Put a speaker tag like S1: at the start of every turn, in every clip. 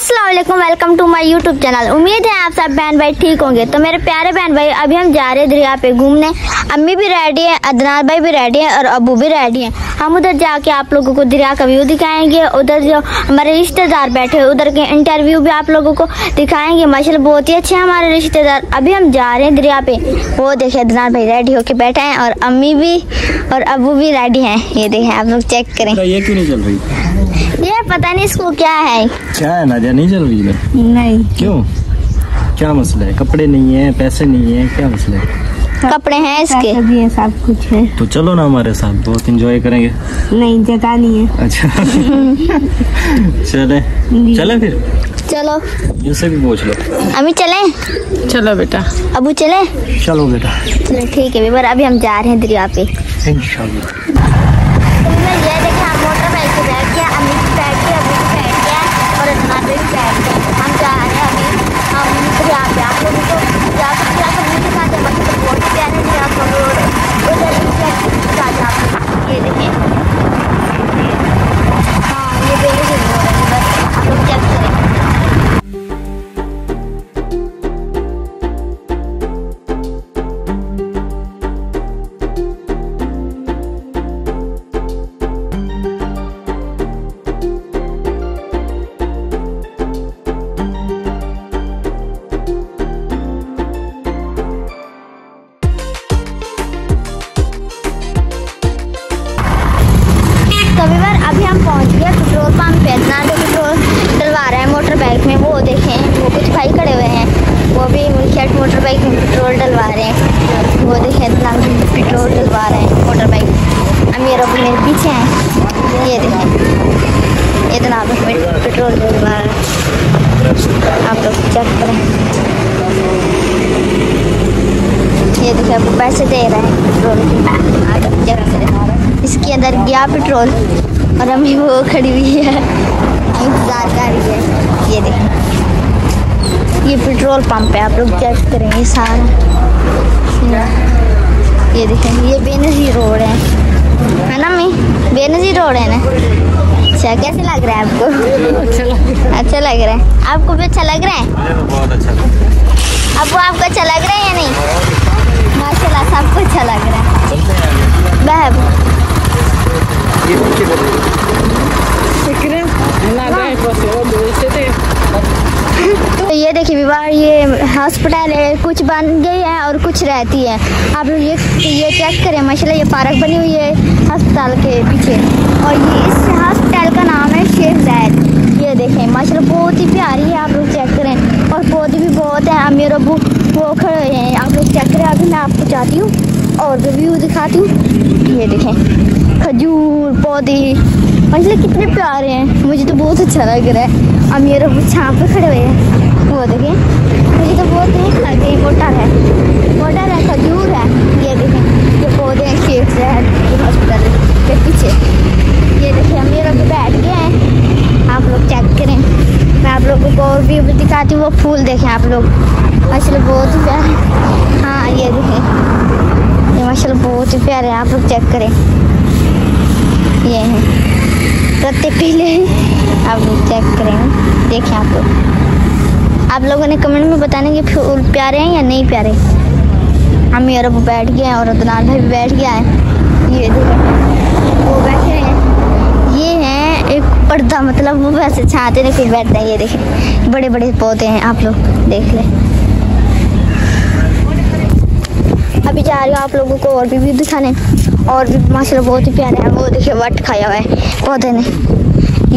S1: अस्सलाम वालेकुम, welcome to my YouTube channel. उम्मीद है आप सब बहन भाई ठीक होंगे। तो मेरे प्यारे बहन भाई, अभी हम जा रहे हैं दरिया पे घूमने। अम्मी भी रेडी है, अदनान भाई भी रेडी है और अबू भी रेडी है। हम उधर जाके आप लोगों को दरिया का व्यू दिखाएंगे। उधर जो हमारे रिश्तेदार बैठे हैं उधर के इंटरव्यू भी आप लोगों को दिखाएंगे। माशाल्लाह बहुत ही अच्छे हैं हमारे रिश्तेदार। अभी हम जा रहे हैं दरिया पे। वो देखे अदनान भाई रेडी होके बैठे हैं और अम्मी भी और अबू भी रेडी हैं। ये देखें, आप लोग चेक करें।
S2: ये क्यों नहीं चल रही?
S1: ये पता नहीं इसको क्या है।
S2: क्या है नाजा, नहीं चल रही है?
S1: नहीं।
S2: क्यों, क्या मसला है? कपड़े नहीं है, पैसे नहीं है, क्या मसला है?
S1: कपड़े हैं इसके,
S3: भी है, सब कुछ है।
S2: तो चलो ना हमारे साथ, बहुत एंजॉय करेंगे।
S3: नहीं, जगह नहीं है।
S2: अच्छा चले फिर।
S1: चलो
S2: इनसे भी पूछ लो।
S1: अम्मी चलें?
S3: चलो बेटा।
S1: अबू चले?
S2: चलो बेटा।
S1: चलो ठीक है बीबर, अभी हम जा रहे हैं दरिया पे
S2: इंशाल्लाह।
S1: ये देखें, हम मोटर बाइक पे बैठ गया, अम्मी भी बैठ गया, अबू भी बैठ गया और अदनान भी बैठ गया। हम जा रहे हैं अभी हम दरिया पे। आप लोगों को दरिया का व्यू दिखाते हैं। मतलब बहुत प्यारे दरिया का रोड उधर ये देखें। हाँ, ये बेहद रोड है उधर, आप लोग चेक करें। अभी हम पहुंच गए पेट्रोल पंप पे। अदनान जो पेट्रोल डलवा रहे हैं मोटर बाइक में। वो देखें, वो कुछ भाई खड़े हुए हैं, वो भी मुल्कियाट मोटर बाइक में पेट्रोल डलवा रहे हैं। वो देखें, अदनान पेट्रोल डलवा रहे हैं मोटर बाइक। अमीर अबू मेरे पीछे हैं। ये देखें, इतना पेट्रोल डलवा रहे हैं, आप लोग चेक करें। ये देखें, अबू पैसे दे रहे हैं पेट्रोल के, आप लोग चेक करें। इसके अंदर गया पेट्रोल और अम्मी वो खड़ी हुई है, इंतजार कर रही है। ये देखें, ये पेट्रोल पंप है, आप लोग चेक करेंगे सारा। ये देखें, ये बेनज़ीर रोड है ना अम्मी? बेनज़ीर रोड है ना? अच्छा, कैसे लग रहा है आपको? अच्छा लग रहा है। आपको भी अच्छा लग रहा है?
S2: बहुत अच्छा लग रहा है।
S1: अब आपको अच्छा लग रहा है या नहीं? माशाल्लाह सबको अच्छा लग रहा है। बहब तो ये देखिए विवाह, ये हॉस्पिटल है, कुछ बन गई है और कुछ रहती है। आप लोग ये चेक करें। माशाल्लाह ये पार्क बनी हुई है हॉस्पिटल के पीछे और ये इस हॉस्पिटल का नाम है शेख जायद। ये देखें, माशाल्लाह बहुत ही प्यारी है, आप लोग चेक करें। और पौधे भी बहुत हैं। अमीर अबू वो खड़े हुए हैं, आप लोग चेक करें। अभी मैं आपको चाहती हूँ और रिव्यू दिखाती हूँ। ये देखें, खजूर पौधे माशाल्लाह कितने प्यारे हैं, मुझे तो बहुत अच्छा लग रहा है। अमीर अबू छाँव पे खड़े हुए हैं। वो देखें, मुझे तो बहुत ही लग गई। मोटर है, खजूर है। ये देखें, ये पौधे हैं शेख जायद हॉस्पिटल के पीछे। ये देखें, अमीर अबू बैठ गए हैं, आप लोग चेक करें। मैं आप लोगों को और भी दिखाती हूँ। वो फूल देखें आप लोग, माशाल्लाह बहुत ही प्यारे। हाँ ये देखें, ये माशाल्लाह बहुत ही प्यारे हैं, आप लोग चेक करें। ये हैं पत्ते पीले, आप लोग चेक करें। देखें आप लोगों ने कमेंट में बताने कि फूल प्यारे हैं या नहीं प्यारे। अम्मी और अबू बैठ गए हैं और अदनान भाई भी बैठ गया है। ये देखें, वो बैठे हैं। ये हैं एक पर्दा, मतलब वो वैसे छाते नहीं कोई बैठता है। ये देखें, बड़े बड़े पौधे हैं, आप लोग देख लें। अभी जा रही हूँ आप लोगों को और भी व्यू दिखाने, और भी माशाल्लाह बहुत ही प्यारे हैं। वो देखिए वट खाया हुआ है पौधे ने।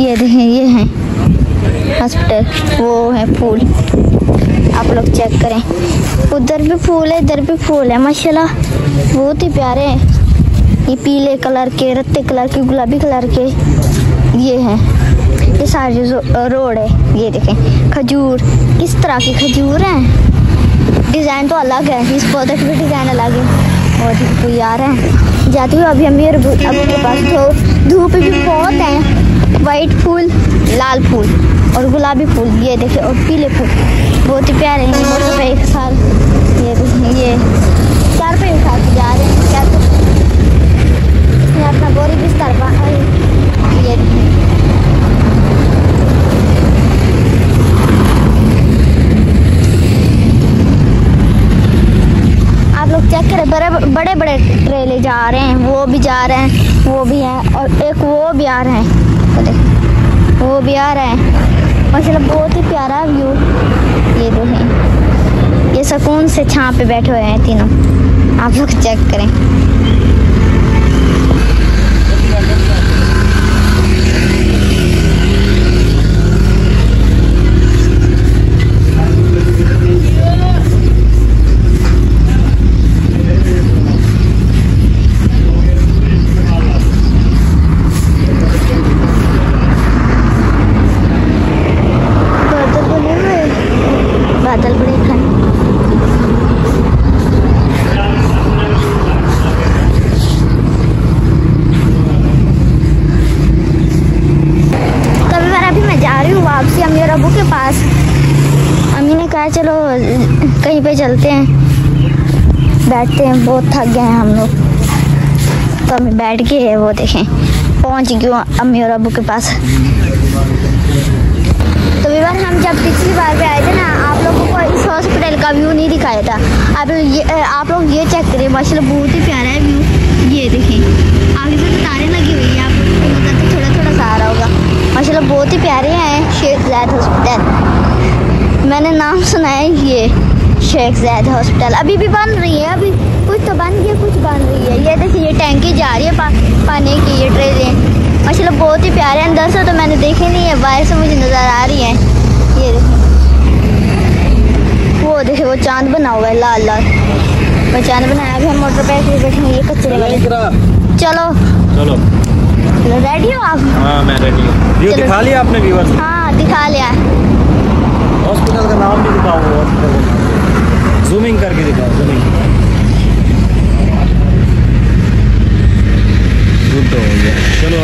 S1: ये देखें, ये हैं हॉस्पिटल, वो है फूल, आप लोग चेक करें। उधर भी फूल है, इधर भी फूल है, माशाल्लाह बहुत ही प्यारे हैं। ये पीले कलर के, रत्ते कलर के, गुलाबी कलर के ये हैं। ये सारे जो रोड है। ये देखें, खजूर, किस तरह के खजूर हैं। डिज़ाइन तो अलग है, इस पौधे की भी डिज़ाइन अलग है। और कोई आ रहा है, जाती हूँ अभी अमीर अबू के पास। तो धूप भी बहुत है, वाइट फूल, लाल फूल और गुलाबी फूल। ये देखें, और पीले फूल बहुत ही प्यारे हैं। मोटर पे एक साल ये देखें, ये 4 पे उठा के जा रहे हैं। क्या अपना बोरी बिस्तर ये जा रहे हैं, वो भी जा रहे हैं, वो भी हैं और एक वो भी आ रहे हैं, तो देख वो भी आ रहे हैं। माशाल्लाह बहुत ही प्यारा व्यू। ये देखें, ये सुकून से छाँव पे बैठे हुए हैं तीनों, आप लोग चेक करें। बादल बड़े घने। अभी मैं जा रही हूँ वापसी अम्मी और अबू के पास। अम्मी ने कहा चलो कहीं पे चलते हैं, बैठते हैं, बहुत थक गए हैं हम लोग। तो अम्मी बैठ के वो देखें पहुँच गई अम्मी और अबू के पास। तो विवान हम जब पिछली बार पे आए थे ना, आप लोगों को इस हॉस्पिटल का व्यू नहीं दिखाया था। आप लोग ये चेक करें, माशाल्लाह बहुत ही प्यारा है व्यू। ये देखें आगे से तो तारे लगी हुई है, आप लोगों को पता तो थोड़ा थोड़ा सा आ रहा होगा। माशाल्लाह बहुत ही प्यारे हैं शेख ज़ैद हॉस्पिटल। मैंने नाम सुना है ये शेख ज़ैद हॉस्पिटल। अभी भी बन रही है, अभी कुछ तो बन गया, कुछ बन रही है। ये देखिए ये टैंकी जा रही है पानी की, ये ट्रेन माशाल्लाह बहुत ही प्यारे। अंदर से तो मैंने देखे नहीं है, बाहर से मुझे नज़र आ रही है। ये देखिए वो चांद बना हुआ है, लाल लाल वो चांद बनाया। अभी हम मोटर पे बैठेंगे, ये कचरे वाले। चलो
S2: चलो
S1: रेडी हो आप?
S2: हाँ मैं रेडी हूँ। व्यू दिखा लिया आपने व्यूअर्स?
S1: हाँ दिखा लिया।
S2: हॉस्पिटल का नाम भी दिखाओ, हॉस्पिटल का नाम जूमिंग करके दिखाओ, जूमिंग। गुड हो गया, चलो।